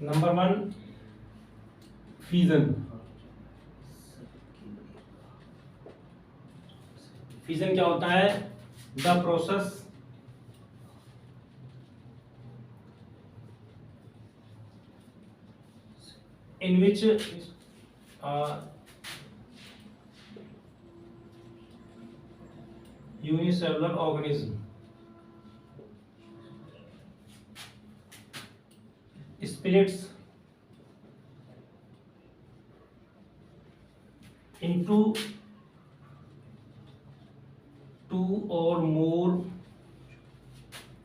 Number one, fusion. Fusion क्या होता है? The process in which unicellular organism splits into two or more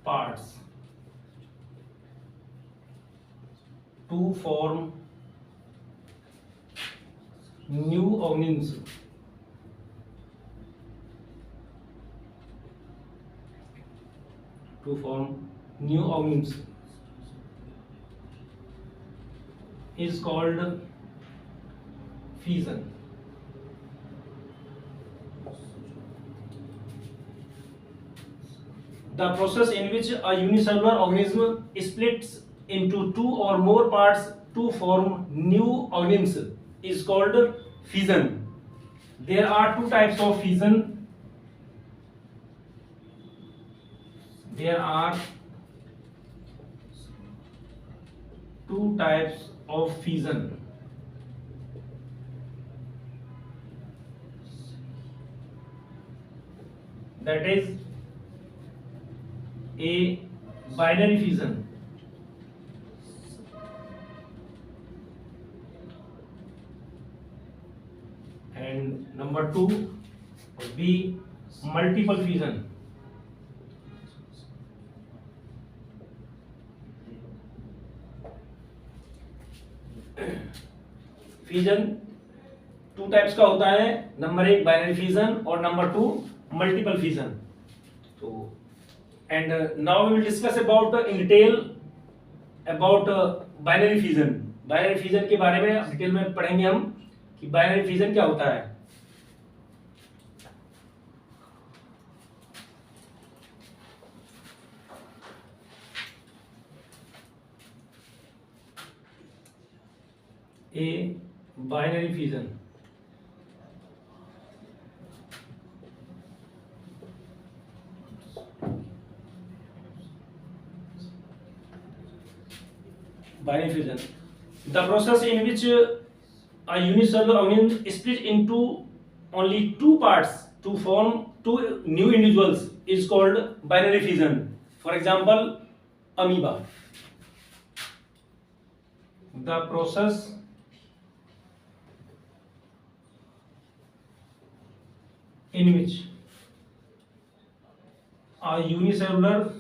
parts to form new organisms. To form new organisms is called fission. The process in which a unicellular organism splits into two or more parts to form new organisms is called fission. There are two types of fission. There are two types of fission. That is a binary fission and number two would be multiple fission. Fission two types का होता है, number one binary fission और number two multiple fission. तो and now we will discuss about in detail about binary fission. Binary fission के बारे में detail में पढ़ेंगे हम कि बाइनरी फिजन क्या होता है. A binary fission. Binary fission. The process in which a unicellular organism split into only two parts to form two new individuals is called binary fission. For example, amoeba. The process in which a unicellular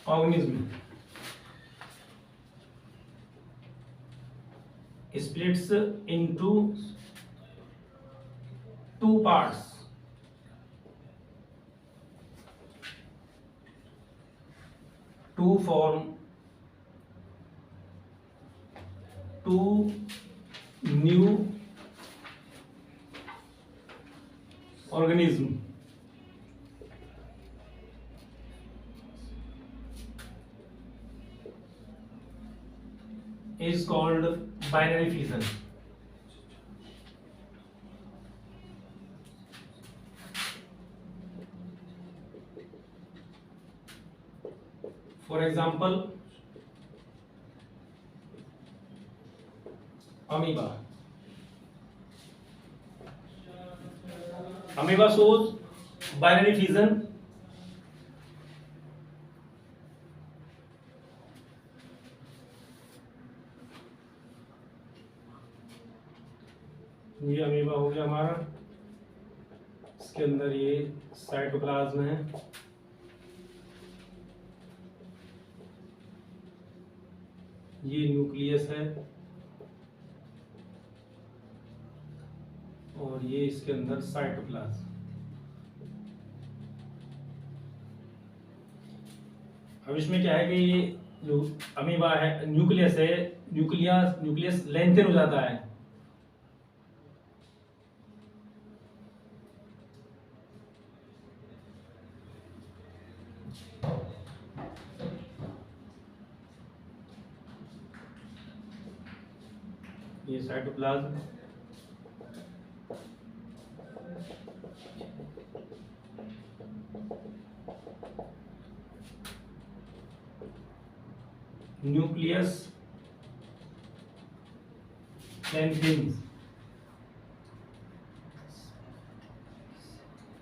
organism splits into two parts to form two new organism is called binary fission. For example, amoeba. Amoeba shows binary fission. ये amoeba हो गया हमारा, इसके अंदर ये cytoplasm है, ये nucleus है और ये इसके अंदर साइटोप्लाज्म. अब इसमें क्या है कि ये जो अमीबा है, न्यूक्लियस है, न्यूक्लियस लेंथन हो जाता है. ये साइटोप्लाज्म, न्यूक्लियस लेंथेनिंग,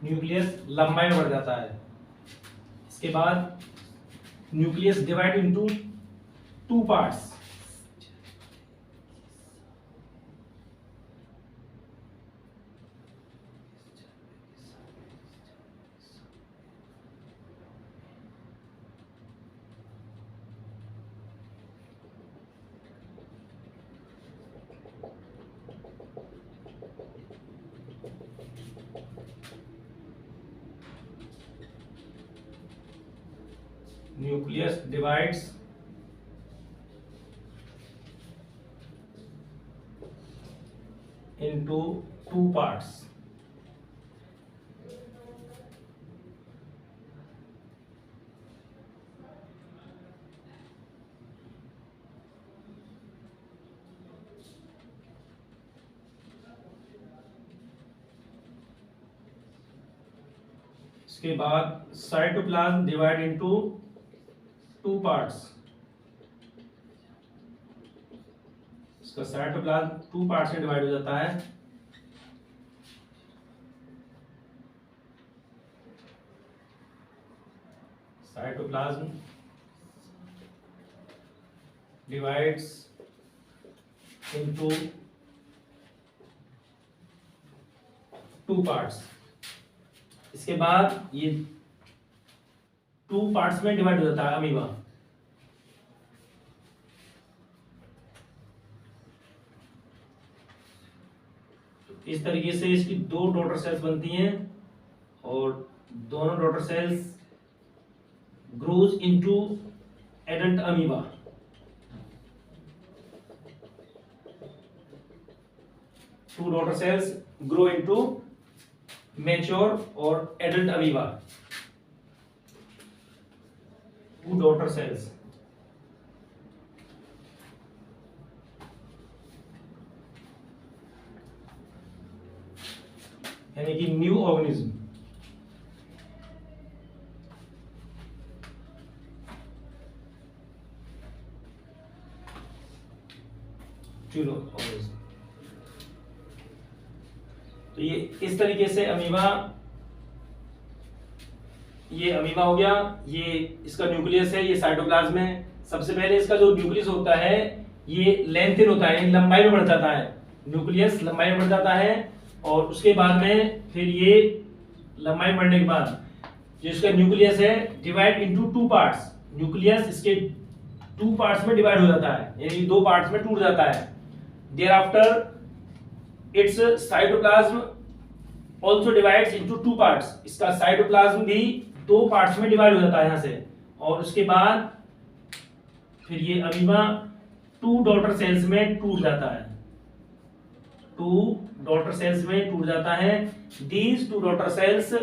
न्यूक्लियस लंबाई में बढ़ जाता है। इसके बाद nucleus divide into two parts, nucleus divides into two parts. इसके बाद cytoplasm divide into two parts, इसका साइटोप्लाज्म टू पार्ट्स में डिवाइड हो जाता है। Cytoplasm divides into two parts. इसके बाद ये टू पार्ट्स में डिवाइड हो जाता है अमीबा। तो इस तरीके से इसकी दो डॉटर सेल्स बनती हैं और दोनों daughter cells grows into adult amoeba. Two daughter cells grow into mature और adult amoeba. Two daughter cells, यानी कि न्यू ऑर्गेनिज्म। तो ये इस तरीके से अमीबा, ये अमीबा हो गया, ये इसका न्यूक्लियस है, ये साइटोप्लाज्म है। सबसे पहले इसका जो न्यूक्लियस होता है ये लेंथन होता है, लंबाई में बढ़ जाता है। न्यूक्लियस लंबाई में बढ़ जाता है और उसके बाद में फिर ये लंबाई बढ़ने के बाद जो इसका न्यूक्लियस है divide into two parts. Nucleus इसके टू पार्ट्स में डिवाइड हो जाता है, यानी दो पार्ट्स में टूट जाता है। There after its cytoplasm also divides into two parts. इसका साइटोप्लाज्म भी दो पार्ट्स में डिवाइड हो जाता है यहां से। और उसके बाद फिर ये अमीबा टू डॉटर सेल्स में टूट जाता है, टू डॉटर सेल्स में टूट जाता है। These two daughter cells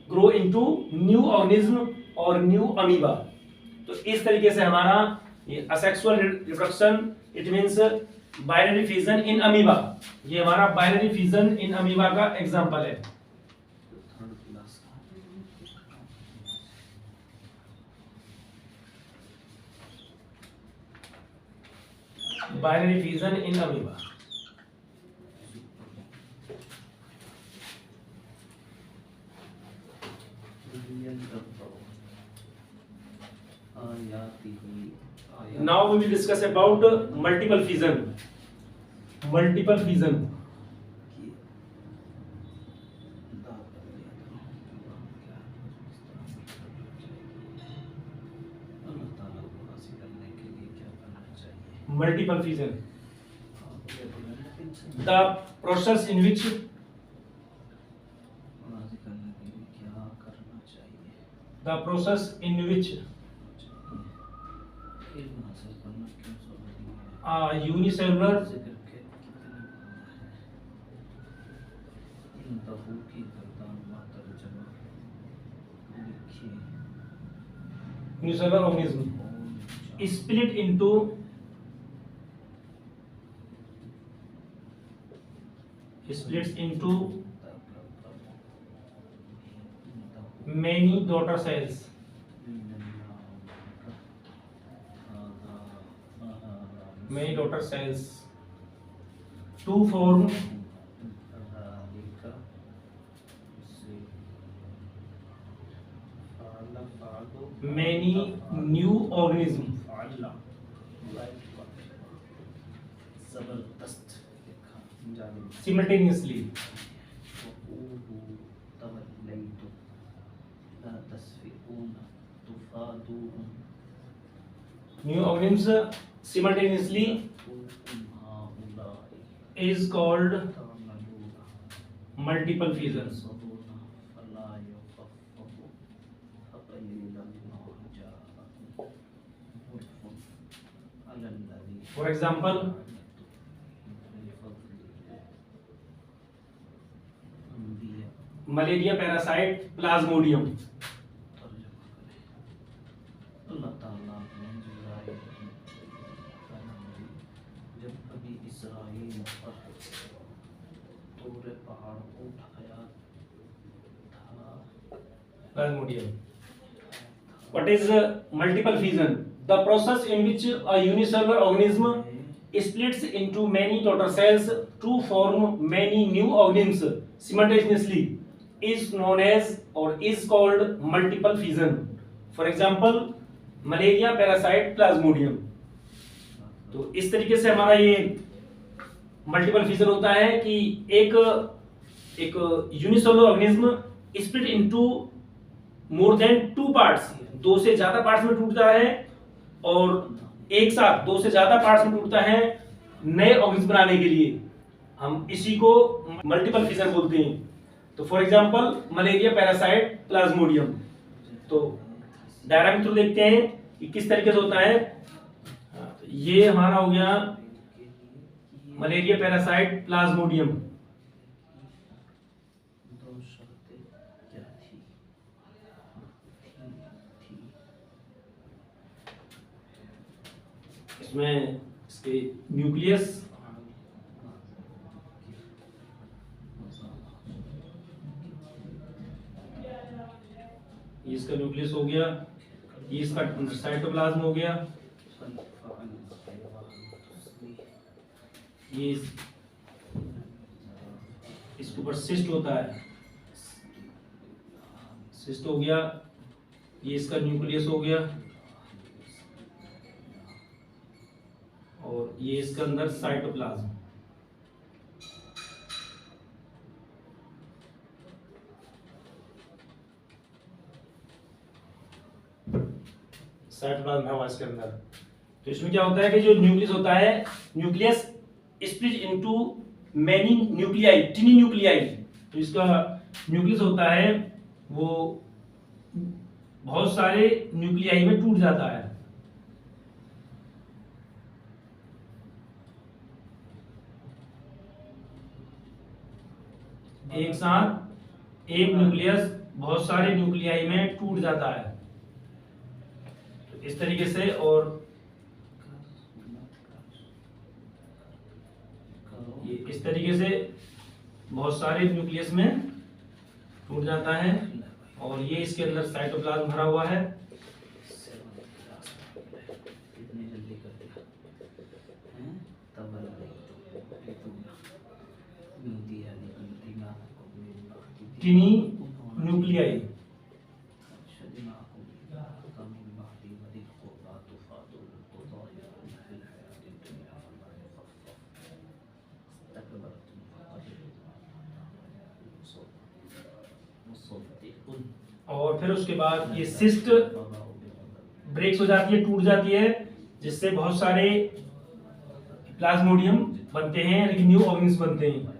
grow into new organism और न्यू अमीबा। तो इस तरीके से हमारा ये asexual reproduction, it means binary fission in amoeba, ये हमारा बाइनरी फिजन इन अमीबा का एग्जांपल है। Binary fission in amoeba. Now we will discuss about multiple fission. Multiple fission. Multiple fission. The process in which unicellular unicellular organism split into many daughter cells to form many new organisms simultaneously. New organisms simultaneously is called multiple fission. For example, malaria parasite Plasmodium. जब कभी Israel पर तूरे पहाड़ को उठाया था. Plasmodium. What is multiple fission? The process in which a unicellular organism splits into many daughter cells to form many new organisms simultaneously is known as or is called multiple fission. For example, malaria parasite Plasmodium. तो इस तरीके से हमारा ये multiple fission होता है कि एक unicellular organism split into more than 2 parts, 2 से ज्यादा पार्ट्स में टूटता है और एक साथ 2 से ज्यादा पार्ट्स में टूटता है नए ऑर्गेनिज्म बनाने के लिए. हम इसी को मल्टीपल फिजन बोलते हैं. तो for example malaria parasite Plasmodium. तो डायग्राम के थ्रू देखते हैं कि किस तरीके से होता है. तो ये हमारा हो गया मलेरिया पैरासाइट प्लाज्मोडियम. दो शर्तें क्या थी? इसमें इसके न्यूक्लियस, ये इसका न्यूक्लियस हो गया, ये इसका साइटोप्लाज्म हो गया, ये इसके ऊपर सिस्ट होता है, सिस्ट हो गया, ये इसका न्यूक्लियस हो गया और ये इसके अंदर साइटोप्लाज्म. साइटोप्लाज्म है इसके अंदर. तो इसमें क्या होता है कि जो न्यूक्लियस होता है, nucleus split into many nuclei, टिनी nuclei. तो इसका न्यूक्लियस होता है वो बहुत सारे न्यूक्लियाई में टूट जाता है. एक साथ एक न्यूक्लियस बहुत सारे न्यूक्लियाई में टूट जाता है. तो इस तरीके से और ये इस तरीके से बहुत सारे न्यूक्लियस में टूट जाता है और ये इसके अंदर साइटोप्लाज्म भरा हुआ है. इतनी जल्दी कर दिया हैं? तब टिनी न्यूक्लियाई. और फिर उसके बाद ये सिस्ट ब्रेक्स हो जाती है, टूट जाती है, जिससे बहुत सारे प्लाज्मोडियम बनते हैं, लेकिन न्यू ऑर्गेनिज्म बनते हैं.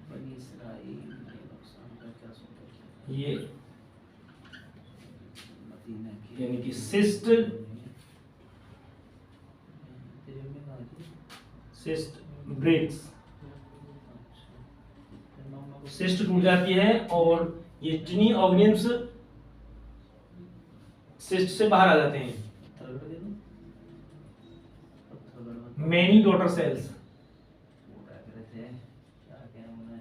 बनी इसराइल ने क्या सोचा ये मदीना की यानी कि सिस्ट तेरे में कहा थी सिस्ट ब्रेक्स, अच्छा नौ को सिस्ट टूट जाती है और ये टिनी ऑर्गेनिम्स सिस्ट से बाहर आ जाते हैं। पत्थर गड़ दे दो पत्थर गड़ मेनी डॉटर सेल्स, वो क्या कह रहे थे क्या क्या उन्हें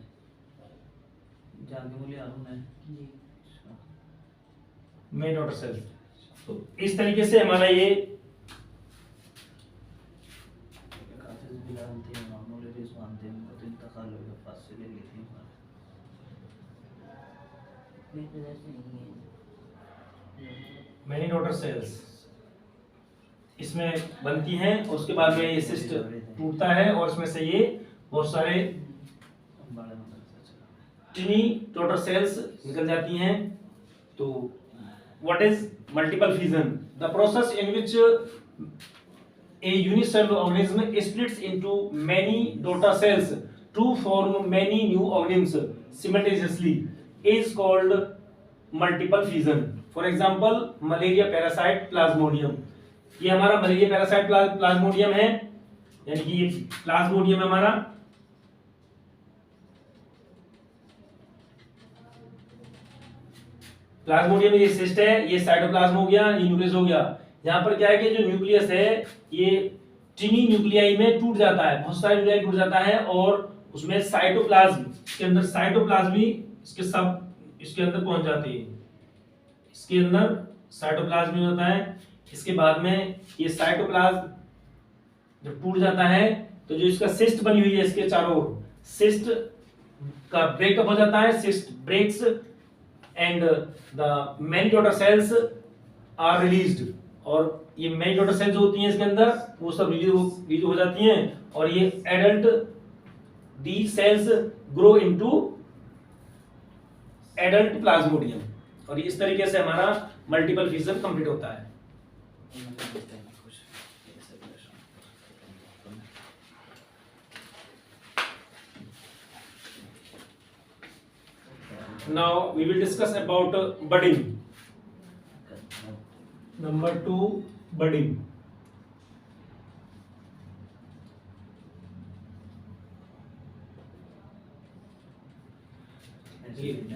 जान के बोले यार उन्हें अच्छा मेनी डॉटर सेल्स। तो इस तरीके से हमारा ये काफी भी जानते हैं मामूली भी जानते हैं तो इंतकाल हो गया पास से ले लेते हैं मेनी डॉटर सेल्स इसमें बनती हैं और उसके बाद में ये सिस्ट टूटता है और इसमें से ये बहुत सारे बड़ा मतलब सच टिनी डॉटर सेल्स निकल जाती हैं। तो what is multiple fission? The process in which a unicellular organism splits into many daughter cells to form many new organisms simultaneously is called multiple fission. For example, malaria parasite plasmodium. ये हमारा malaria parasite Plasmodium है, यानी कि ये Plasmodium है हमारा। Plasmodium ये cyst है, ये साइटोप्लाज्म हो गया, ये न्यूक्लियस हो गया। यहाँ पर क्या है कि जो न्यूक्लियस है ये टिनी न्यूक्लियाई में टूट जाता है, बहुत सारे न्यूक्लियाई टूट जाता है और उसमें साइटोप्लाज्म, इसके अंदर साइटोप्लाज्म भी इसके अंदर पहुंच जाती है। इसके अंदर साइटोप्लाज्म भी होता है। इसके बाद में ये साइटोप्लाज्म जब टूट जाता है तो जो इसका सिस्ट बनी हुई है इसके चारों ओर, सिस्ट का ब्रेकअप हो जाता है, cyst breaks and the many daughter cells are released. और ये मेनी डॉटर सेल्स होती हैं इसके अंदर, वो सब रिलीज हो जाती हैं और ये adult the cells grow into adult plasmodium. और इस तरीके से हमारा मल्टीपल फिजन कंप्लीट होता है। कुछ ऐसे Now we will discuss about budding. Number 2, budding.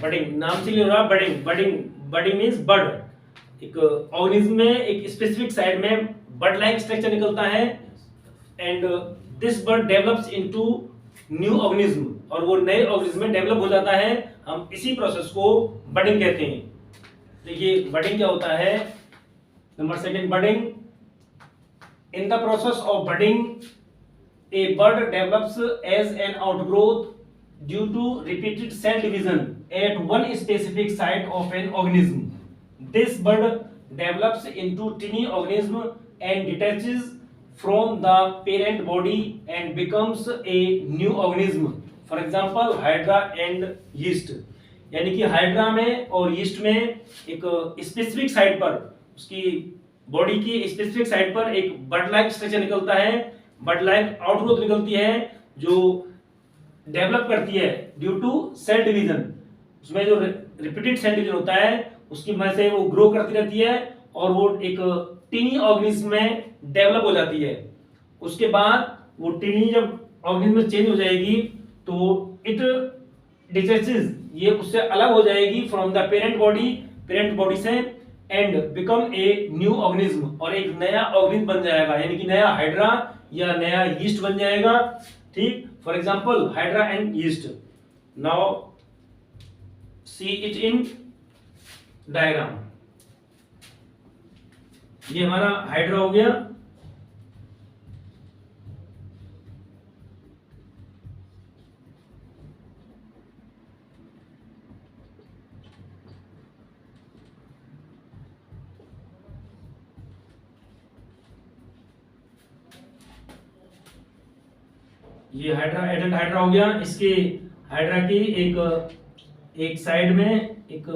Budding नाम से ही हो रहा, बडिंग मींस बड। एक ऑर्गेनिज्म में एक स्पेसिफिक साइड में बड लाइक स्ट्रक्चर निकलता है and this bud develops into new organism, और वो नए ऑर्गेनिज्म में डेवलप हो जाता है। हम इसी प्रोसेस को बडिंग कहते हैं। देखिए बडिंग क्या होता है। Number 2, budding. In the process of budding a bud develops as an outgrowth due to repeated cell division at one specific site of an organism. This bud develops into tiny organism and detaches from the parent body and becomes a new organism. For example, hydra and yeast. यानी कि hydra में और yeast में एक specific site पर, उसकी body की specific site पर एक बड लाइक स्ट्रक्चर निकलता है, बड लाइक आउटग्रोथ निकलती है जो डेवलप करती है ड्यू टू सेल डिवीजन। उसमें जो रिपीटेड सेल डिवीजन होता है उसकी वजह से वो ग्रो करती रहती है और वो एक टिनी ऑर्गेनिज्म में डेवलप हो जाती है। उसके बाद वो टिनी जब ऑर्गेनिज्म में चेंज हो जाएगी तो इट डिटैचेस, ये उससे अलग हो जाएगी फ्रॉम द पेरेंट बॉडी से and become a new organism, और एक नया ऑर्गेनिज्म बन जाएगा, यानी कि नया हाइड्रा या नया यीस्ट बन जाएगा। ठीक, for example hydra and yeast. Now see it in diagram. ये हमारा हाइड्रा हो गया, ये हाइड्रा एडल्ट हाइड्रा हो गया। इसके हाइड्रा की एक साइड में एक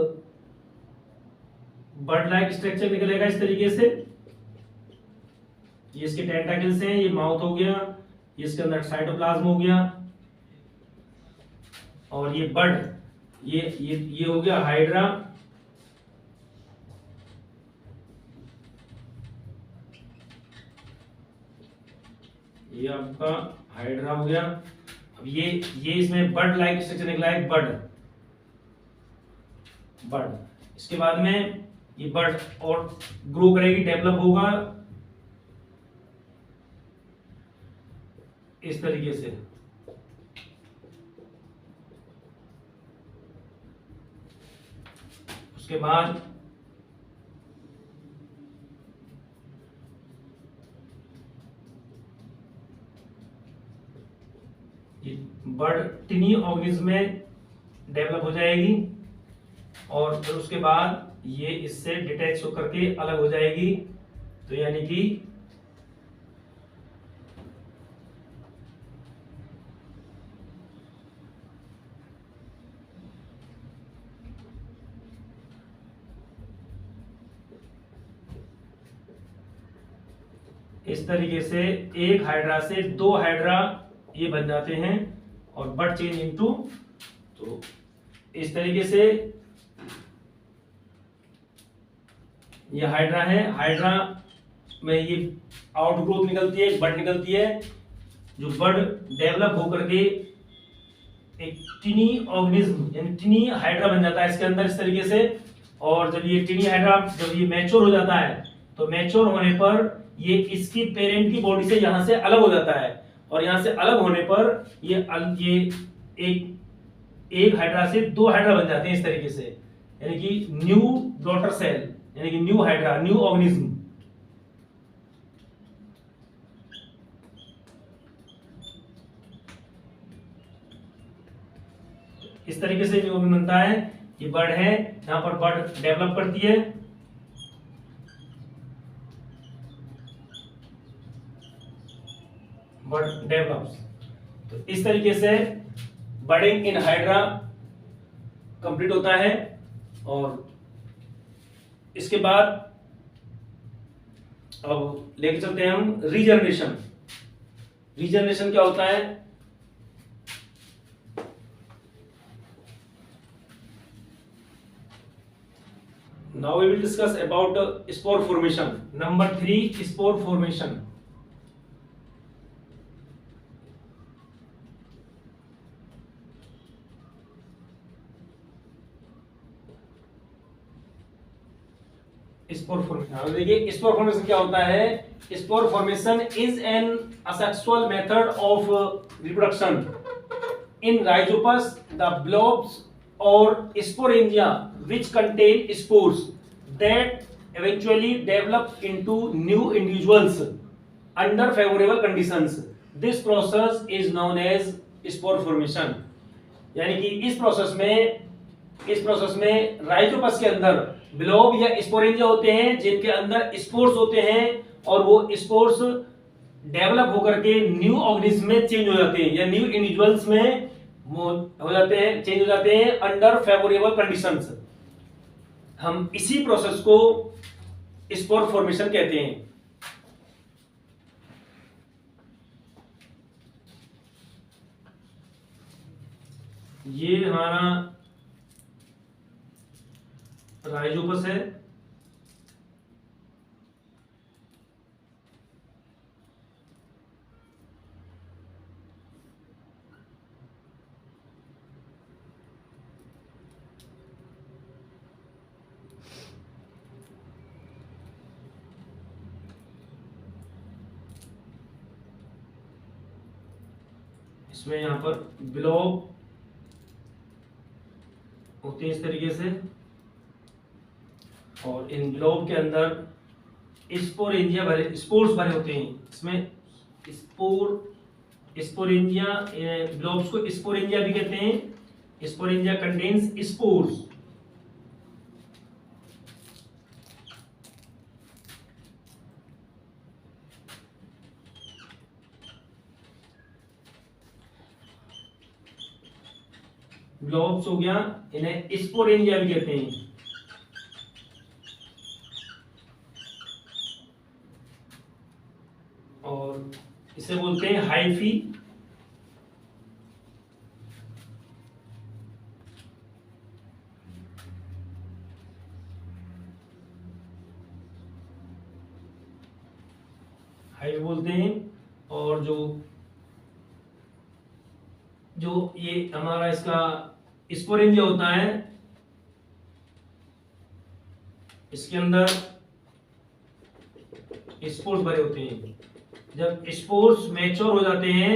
बर्ड लाइक स्ट्रक्चर निकलेगा इस तरीके से। ये इसके टेंटाकल्स हैं, ये माउथ हो गया, ये इसके अंदर साइटोप्लाज्म हो गया और ये बर्ड ये हो गया हाइड्रा। ये आपका हाइड्रा हो गया। अब ये इसमें बर्ड लाइक स्ट्रक्चर निकला है, बर्ड। इसके बाद में ये बर्ड और ग्रो करेगी, डेवलप होगा इस तरीके से। उसके बाद ये बर्ड टिनी ऑर्गेनिज्म में डेवलप हो जाएगी और फिर उसके बाद ये इससे डिटैच होकर के अलग हो जाएगी। तो यानी कि इस तरीके से एक हाइड्रा से दो हाइड्रा ये बन जाते हैं और बट चेंज इनटू। तो इस तरीके से ये हाइड्रा है। हाइड्रा में ये आउटग्रोथ निकलती है, बड निकलती है, जो बड डेवलप होकर के एक टिनी ऑर्गेनिज्म यानी टिनी हाइड्रा बन जाता है इसके अंदर इस तरीके से। और जब ये टिनी हाइड्रा जब ये मैच्योर हो जाता है तो मैच्योर होने पर ये इसकी पेरेंट की बॉडी से यहाँ से अलग हो जाता है और यहाँ से अलग होने पर ये एक हाइड्रा से दो हाइड्रा बन जाते हैं इस तरीके से, यानी कि न्यू डॉटर सेल यानी कि न्यू हाइड्रा, न्यू ऑर्गेनिज्म। इस तरीके से न्यू ऑर्गेनिज्म बनता है। ये बर्ड है, यहाँ पर बर्ड डेवलप करती है। Bird develops. तो इस तरीके से बर्डिंग इन हाइड्रा कंप्लीट होता है। और इसके बाद अब लेके चलते हैं हम रीजनरेशन। रीजनरेशन क्या होता है? Now we will discuss about spore formation. Number 3, spore formation. Spore formation. देखिए स्पोर फॉर्मेशन क्या होता है? Spore formation is an asexual method of reproduction in Rhizopus, the blobs और sporangia which contain spores that eventually develop into new individuals under favorable conditions. This process is known as spore formation. यानी कि इस process में Rhizopus के अंदर blob या sporangia होते हैं जिनके अंदर स्पोर्स होते हैं और वो स्पोर्स डेवलप होकर के न्यू ऑर्गेनिज्म में चेंज हो जाते हैं या न्यू इंडिविजुअल्स में हो जाते हैं, चेंज हो जाते हैं अंडर फेवरेबल कंडीशंस। हम इसी प्रोसेस को स्पोर फॉर्मेशन कहते हैं। ये हमारा राइजोपस है। इसमें यहाँ पर ब्लॉब होते हैं इस तरीके से और इन ब्लॉब के अंदर स्पोरेंजिया स्पोर्स भरे होते हैं। इसमें स्पोरेंजिया ब्लॉब्स को स्पोरेंजिया भी कहते हैं। Sporangia contains spores. ब्लॉब्स हो गया, इन्हें स्पोरेंजिया भी कहते हैं। और इसे बोलते हैं हाइफी। हाइफे बोलते हैं। और जो ये हमारा इसका स्पोरेंजिया होता है, इसके अंदर स्पोर्स भरे होते हैं। जब स्पोर्स मैच्योर हो जाते हैं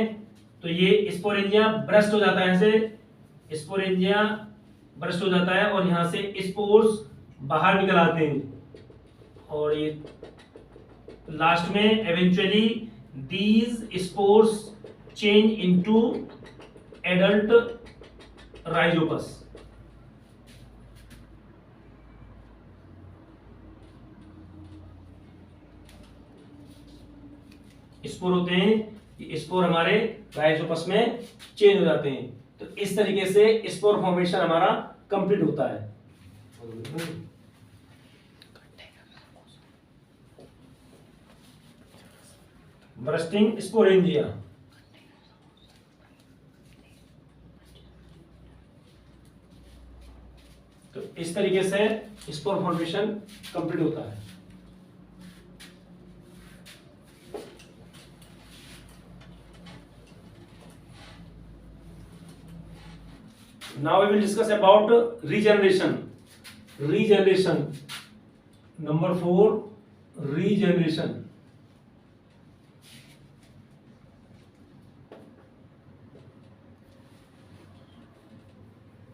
तो ये स्पोरेंजिया ब्रस्ट हो जाता है, ऐसे स्पोरेंजिया ब्रस्ट हो जाता है और यहाँ से स्पोर्स बाहर निकल आते हैं। और ये लास्ट में eventually these spores change into adult Rhizopus. Spore होते हैं, ये स्पोर हमारे राइजोपस में चेंज हो जाते हैं। तो इस तरीके से स्पोर फॉर्मेशन हमारा कंप्लीट होता है। Bursting sporangia. तो इस तरीके से स्पोर फॉर्मेशन कंप्लीट होता है। Now we will discuss about regeneration. Regeneration. Number 4, regeneration.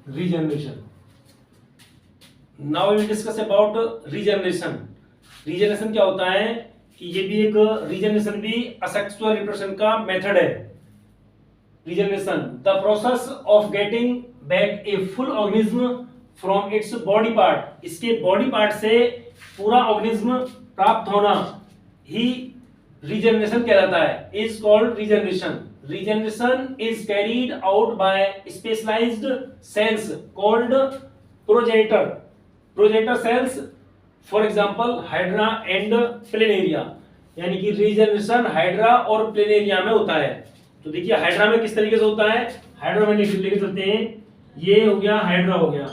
Regeneration. Now we will discuss about regeneration. Regeneration क्या होता है कि ये भी एक regeneration भी asexual reproduction का मेथड है। Regeneration, the process of getting back a full organism from its body part. इसके बॉडी पार्ट से पूरा ऑर्गेनिज्म प्राप्त होना ही regeneration कहलाता है, is called regeneration. Regeneration is carried out by specialized cells called progenitor. Progenitor cells, for example, Hydra and Planaria. यानी कि regeneration hydra और प्लेनेरिया में होता है। तो देखिए हाइड्रा में किस तरीके से होता है, हाइड्रा में लेके चलते हैं। ये हो गया हाइड्रा हो गया,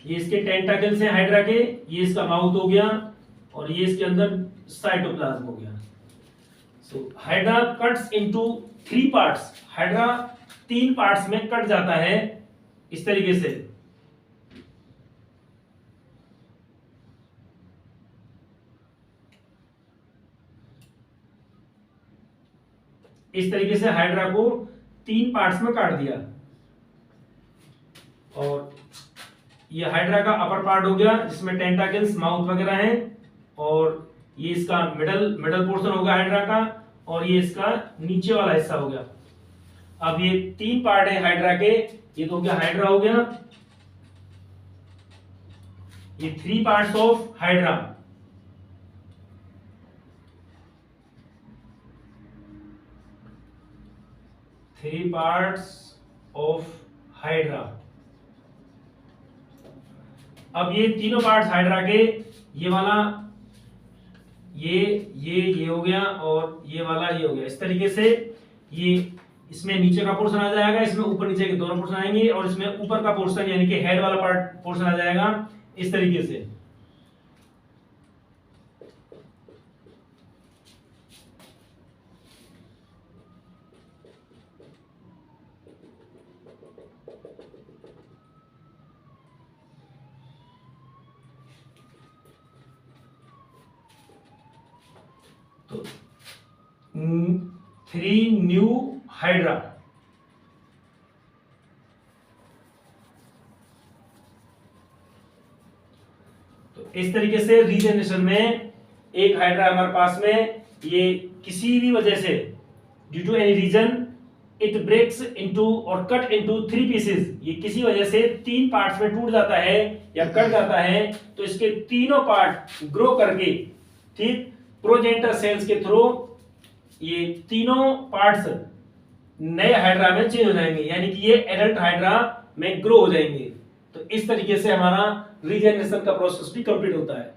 ये इसके टेंटाकल्स हैं हाइड्रा के, ये इसका माउथ हो गया और ये इसके अंदर साइटोप्लाज्म हो गया। So hydra cuts into 3 parts. Hydra 3 parts में कट जाता है इस तरीके से। इस तरीके से हाइड्रा को 3 पार्ट्स में काट दिया। और ये हाइड्रा का अपर पार्ट हो गया जिसमें टेंटाकल्स माउथ वगैरह हैं, और ये इसका मिडल पोर्शन होगा हाइड्रा का, और ये इसका नीचे वाला हिस्सा हो गया। अब ये 3 पार्ट है हाइड्रा के, ये तो हो गया हाइड्रा हो गया, ये 3 parts of hydra. Three parts of hydra. अब ये तीनों पार्ट्स हाइड्रा के, ये वाला ये हो गया और ये वाला ये हो गया। इस तरीके से ये इसमें नीचे का पोर्शन आ जाएगा, इसमें ऊपर नीचे के दोनों पोर्शन आएंगे, और इसमें ऊपर का पोर्शन यानी कि हेड वाला पार्ट पोर्शन आ जाएगा इस तरीके से। तो 3 न्यू हाइड्रा। तो इस तरीके से रीजनरेशन में एक हाइड्रा हमारे पास में, ये किसी भी वजह से due to any reason it breaks into और कट इनटू 3 पीसेस, ये किसी वजह से 3 पार्ट्स में टूट जाता है या कट जाता है, तो इसके तीनों पार्ट ग्रो करके, ठीक, प्रोजेनिटर सेल्स के थ्रू ये तीनों पार्ट्स नए हाइड्रा में चेंज हो जाएंगे, यानी कि ये एडल्ट हाइड्रा में ग्रो हो जाएंगे। तो इस तरीके से हमारा रीजनरेशन का प्रोसेस भी कंप्लीट होता है।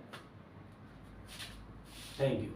Thank you.